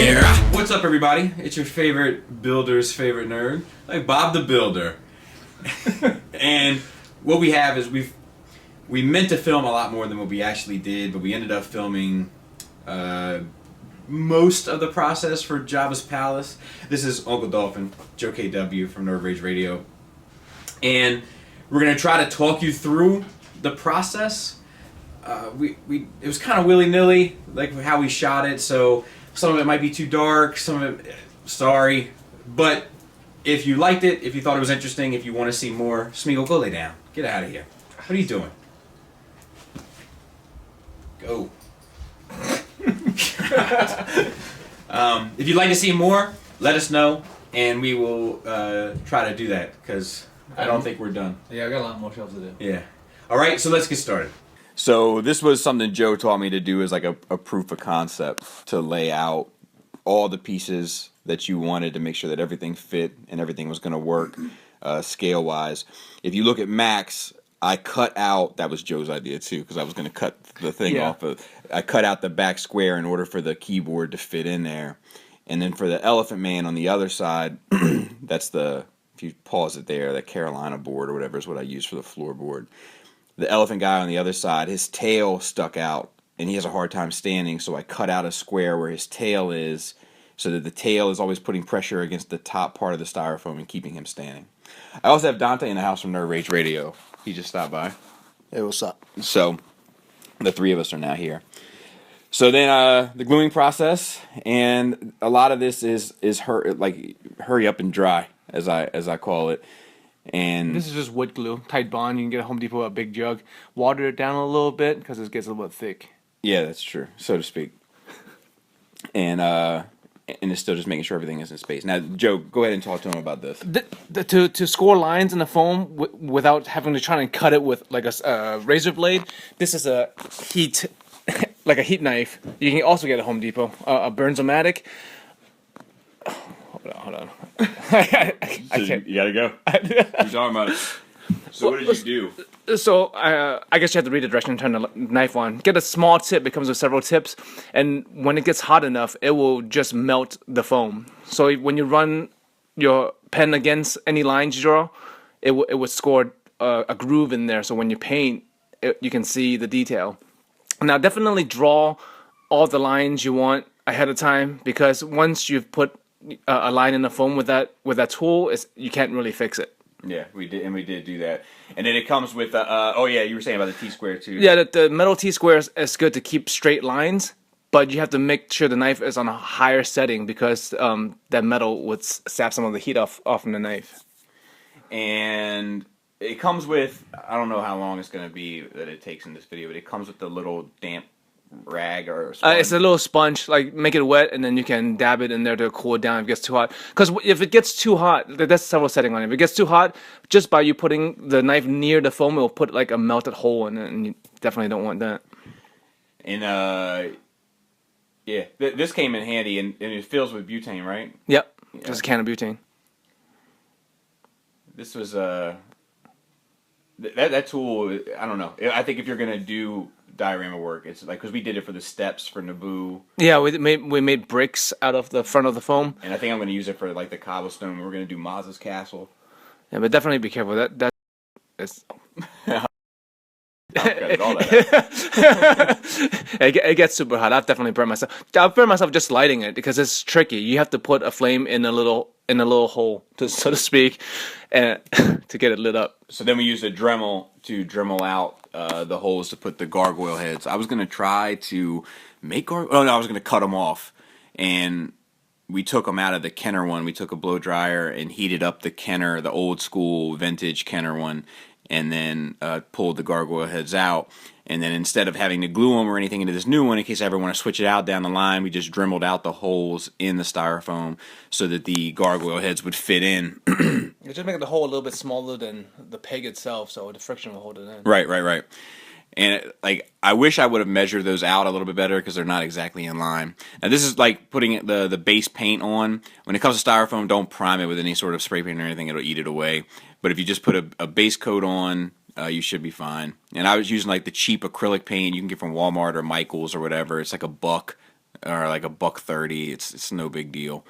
here. What's up, everybody? It's your favorite builder's favorite nerd, like Bob the Builder. And what we have is we meant to film a lot more than what we actually did, but we ended up filming most of the process for Jabbas Palace. This is Uncle Dolphin, Joe KW from Nerd Rage Radio, and we're gonna try to talk you through the process. It was kind of willy-nilly, like how we shot it, so some of it might be too dark, some of it, sorry. But if you liked it, if you thought it was interesting, if you want to see more, Smeagol, go lay down. Get out of here. What are you doing? Go. If you'd like to see more, let us know, and we will try to do that, because I don't think we're done. Yeah, I got a lot more shelves to do. Yeah. Alright, so let's get started. So this was something Joe taught me to do as like a proof of concept, to lay out all the pieces that you wanted to make sure that everything fit and everything was going to work scale-wise. If you look at Max, I cut out, that was Joe's idea too, because I was going to cut the thing off of, I cut out the back square in order for the keyboard to fit in there. And then for the Elephant Man on the other side, that's the, if you pause it there, that Carolina board or whatever is what I use for the floorboard. The elephant guy on the other side, his tail stuck out, and he has a hard time standing, so I cut out a square where his tail is, so that the tail is always putting pressure against the top part of the styrofoam and keeping him standing. I also have Dante in the house from Nerd Rage Radio. He just stopped by. Hey, what's up? So, the three of us are now here. So then, the gluing process, and a lot of this is hurry up and dry, as I call it. And this is just wood glue, tight bond. You can get at Home Depot a big jug. Water it down a little bit because it gets a little bit thick. Yeah, that's true, so to speak. And it's still just making sure everything is in space. Now, Joe, go ahead and talk to him about this. To score lines in the foam without having to try and cut it with like a razor blade, this is a heat, like a heat knife. You can also get at Home Depot, a Burns-O-Matic. Hold on. I can't. You gotta go. You're talking about it. So what did you do? So I guess you have to read the direction and turn the knife on. Get a small tip. It comes with several tips, and when it gets hot enough, it will just melt the foam. So when you run your pen against any lines you draw, it would score a groove in there. So when you paint, you can see the detail. Now definitely draw all the lines you want ahead of time, because once you've put a line in the foam with that tool, you can't really fix it. Yeah, we did do that, and then it comes with oh yeah, you were saying about the T-square too. Yeah, the metal T-square is good to keep straight lines, but you have to make sure the knife is on a higher setting, because that metal would sap some of the heat off from the knife. And it comes with, I don't know how long it's going to be that it takes in this video, but it comes with the little damp rag or sponge. It's a little sponge, like make it wet, and then you can dab it in there to cool it down if it gets too hot. Because if it gets too hot, there's several settings on it. If it gets too hot, just by you putting the knife near the foam, it will put like a melted hole in it, and you definitely don't want that. And yeah, this came in handy, and it fills with butane, right? Yep, yeah. Just a can of butane. This was that tool. I don't know. I think if you're gonna do diorama work, it's like, because we did it for the steps for Naboo. Yeah, we made bricks out of the front of the foam, and I think I'm going to use it for like the cobblestone. We're going to do Maz's castle. Yeah, but definitely be careful. That is. It gets super hot. I've definitely burned myself. I've burned myself just lighting it, because it's tricky. You have to put a flame in a little hole, so to speak, and to get it lit up. So then we used a Dremel to Dremel out the holes to put the gargoyle heads. I was gonna try to make I was gonna cut them off, and we took them out of the Kenner one. We took a blow dryer and heated up the Kenner, the old school vintage Kenner one, and then pulled the gargoyle heads out. And then instead of having to glue them or anything into this new one, in case I ever want to switch it out down the line, we just dremeled out the holes in the styrofoam so that the gargoyle heads would fit in. You just make the hole a little bit smaller than the peg itself, so the friction will hold it in. Right. And I wish I would have measured those out a little bit better, because they're not exactly in line. Now this is like putting the base paint on. When it comes to styrofoam, don't prime it with any sort of spray paint or anything; it'll eat it away. But if you just put a base coat on, you should be fine. And I was using like the cheap acrylic paint you can get from Walmart or Michaels or whatever. It's like $1 or like $1.30. It's no big deal.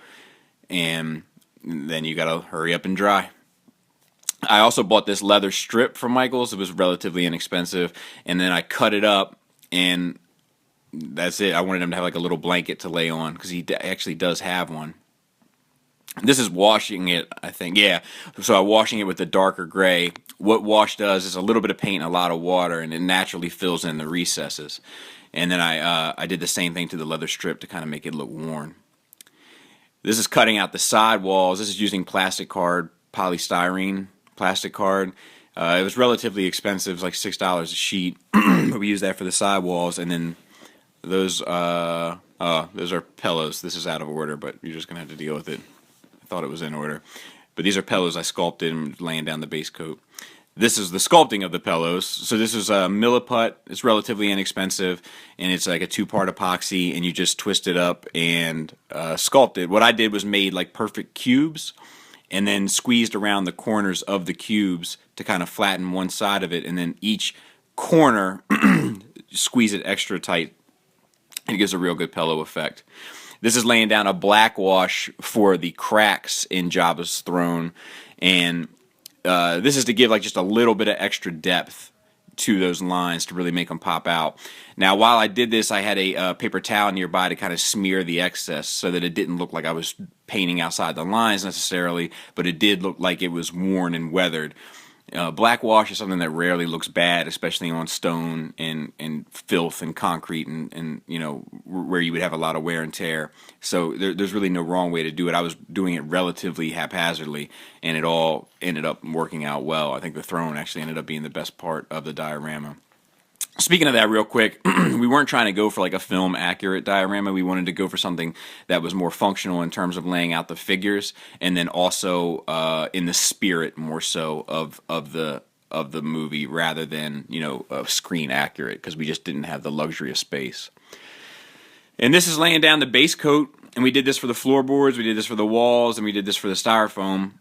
And then you gotta hurry up and dry. I also bought this leather strip from Michaels. It was relatively inexpensive, and then I cut it up, and that's it. I wanted him to have like a little blanket to lay on because he actually does have one. This is washing it, I think. Yeah, so I'm washing it with the darker gray. What wash does is a little bit of paint and a lot of water, and it naturally fills in the recesses. And then I did the same thing to the leather strip to kind of make it look worn. This is cutting out the sidewalls. This is using plastic card, polystyrene plastic card. It was relatively expensive. It was like $6 a sheet. We used that for the sidewalls, and then those are pillows. This is out of order, but you're just gonna have to deal with it. I thought it was in order, but these are pillows I sculpted and laying down the base coat. This is the sculpting of the pillows. So this is a milliput. It's relatively inexpensive, and it's like a 2-part epoxy, and you just twist it up and sculpt it. What I did was made like perfect cubes, and then squeezed around the corners of the cubes to kind of flatten one side of it, and then each corner squeeze it extra tight. It gives a real good pillow effect. This is laying down a black wash for the cracks in Jabba's throne, and this is to give like just a little bit of extra depth to those lines to really make them pop out. Now, while I did this, I had a paper towel nearby to kind of smear the excess so that it didn't look like I was painting outside the lines necessarily, but it did look like it was worn and weathered. Black wash is something that rarely looks bad, especially on stone and filth and concrete and you know where you would have a lot of wear and tear. So there's really no wrong way to do it. I was doing it relatively haphazardly, and it all ended up working out well. I think the throne actually ended up being the best part of the diorama. Speaking of that real quick, we weren't trying to go for like a film accurate diorama. We wanted to go for something that was more functional in terms of laying out the figures, and then also in the spirit more so of the movie rather than, you know, screen accurate, because we just didn't have the luxury of space. And this is laying down the base coat, and we did this for the floorboards, we did this for the walls, and we did this for the styrofoam.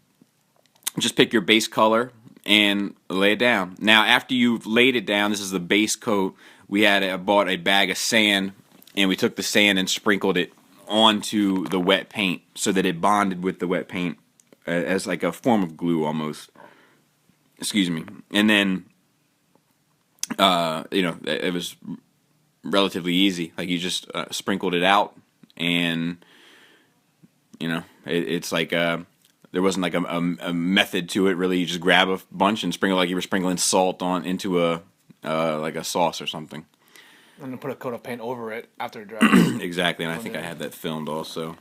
Just pick your base color and lay it down. Now, after you've laid it down, this is the base coat. I bought a bag of sand, and we took the sand and sprinkled it onto the wet paint so that it bonded with the wet paint as like a form of glue almost. Excuse me. And then, you know, it was relatively easy. Like you just sprinkled it out, and you know, it's like there wasn't like a method to it really. You just grab a bunch and sprinkle like you were sprinkling salt on into a like a sauce or something. And then put a coat of paint over it after it dries. Exactly, and I think I had that filmed also.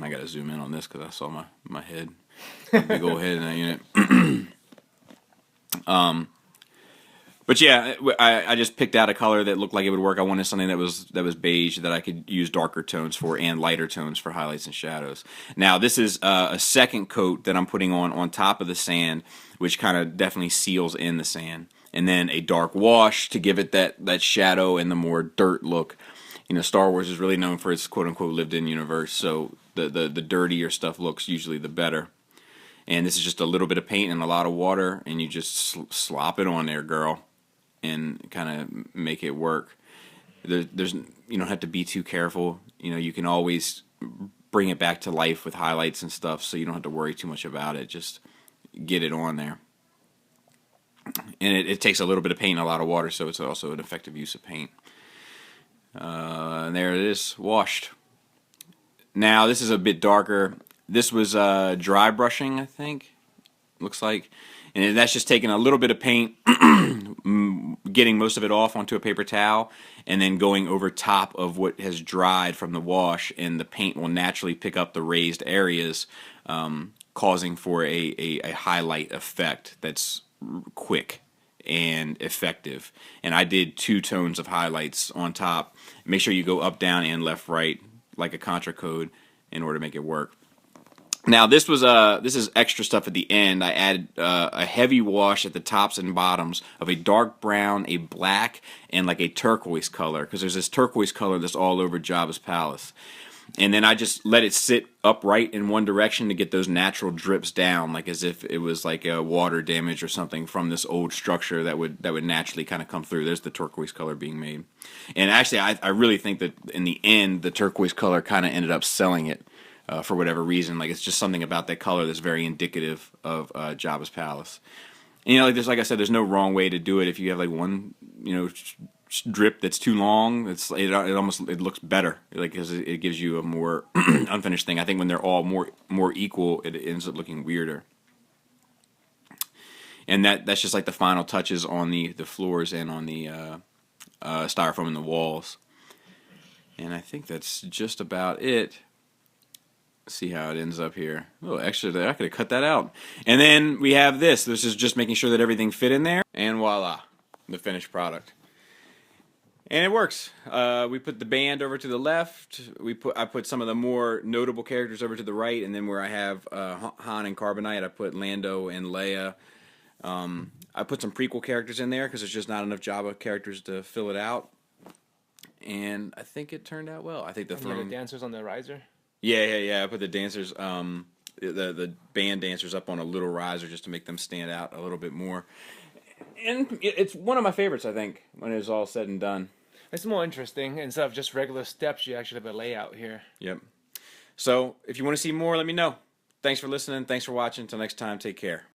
I gotta zoom in on this because I saw my head, big old head in that unit. But yeah, I just picked out a color that looked like it would work. I wanted something that was beige that I could use darker tones for and lighter tones for highlights and shadows. Now this is a second coat that I'm putting on top of the sand, which kind of definitely seals in the sand, and then a dark wash to give it that shadow and the more dirt look. You know, Star Wars is really known for its quote unquote lived in universe, so the dirtier stuff looks usually the better. And this is just a little bit of paint and a lot of water, and you just slop it on there, girl, and kind of make it work. There's you don't have to be too careful. You know, you can always bring it back to life with highlights and stuff, so you don't have to worry too much about it. Just get it on there. And it takes a little bit of paint and a lot of water, so it's also an effective use of paint. And there it is, washed. Now this is a bit darker. This was dry brushing, I think, looks like. And that's just taking a little bit of paint, getting most of it off onto a paper towel, and then going over top of what has dried from the wash, and the paint will naturally pick up the raised areas, causing for a highlight effect that's quick and effective. And I did 2 tones of highlights on top. Make sure you go up, down, and left, right, like a contra code, in order to make it work. Now this is extra stuff at the end. I added a heavy wash at the tops and bottoms of a dark brown, a black, and like a turquoise color, because there's this turquoise color that's all over Jabbas Palace. And then I just let it sit upright in one direction to get those natural drips down, like as if it was like a water damage or something from this old structure that would naturally kind of come through. There's the turquoise color being made. And actually, I really think that in the end, the turquoise color kind of ended up selling it for whatever reason. Like, it's just something about that color that's very indicative of Jabbas Palace. And, like I said, there's no wrong way to do it. If you have like one, drip that's too long, it looks better, like, because it gives you a more unfinished thing. I think when they're all more equal, it ends up looking weirder. And that's just like the final touches on the floors and on the styrofoam in the walls. And I think that's just about it. See how it ends up here. Oh, extra there. I could have cut that out. And then we have this. This is just making sure that everything fit in there. And voila, the finished product. And it works. We put the band over to the left. I put some of the more notable characters over to the right, and then where I have Han and Carbonite, I put Lando and Leia. I put some prequel characters in there because there's just not enough Jabba characters to fill it out. And I think it turned out well. I think the dancers on the riser. Yeah. I put the dancers, the band dancers, up on a little riser just to make them stand out a little bit more. And it's one of my favorites, I think, when it's all said and done. It's more interesting. Instead of just regular steps, you actually have a layout here. Yep. So if you want to see more, let me know. Thanks for listening. Thanks for watching. Until next time, take care.